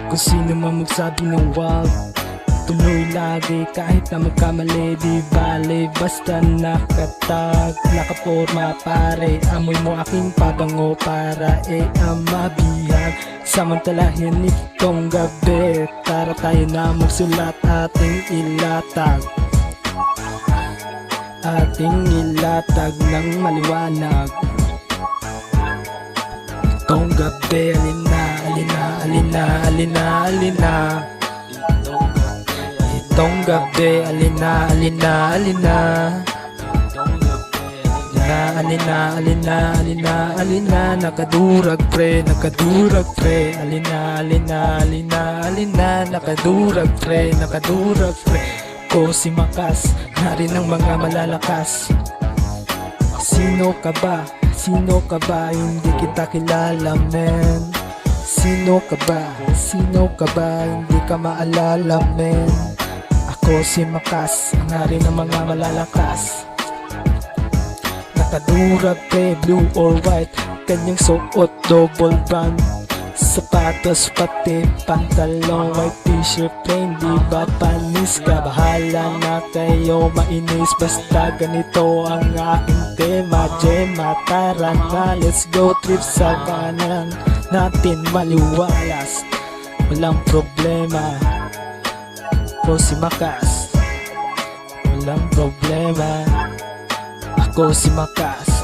Kung sino man magsabi ng wag, tuloy lagi kahit na magkamali. Di bale basta nakatag, nakaporma pare. Amoy mo aking pabango para mabihag. Samantalahin itong gabi, tara tayo na magsulat, ating ilatag. Ating ilatag ng maliwanag. Itong gabi, alina, alina, alina, alina, alina. Itong gabi, alina, alina, alina. Alina, alina, alina, alina. Nakadurag pre, nakadurag pre. Alina, alina, alina, alina. Nakadurag pre, nakadurag pre. Ko si Makas, hari ng mga malalakas. Sino ka ba? Sino ka ba? Hindi kita kilala men. Sino ka ba? Sino ka ba? Hindi ka maalala men. Ako si Makas, ang hari ng mga malalakas. Nakadurag pre, blue or white. Kanyang suot, double brand. Sapatos pati pantalong, white t-shirt plain. Di ba panis ka? Bahala na kayo mainis. Basta ganito ang aking tema. Gemma, tara na, let's go trip sa kanan natin maliwalas. Walang problema. Ako si Makas, walang problema. Ako si Makas.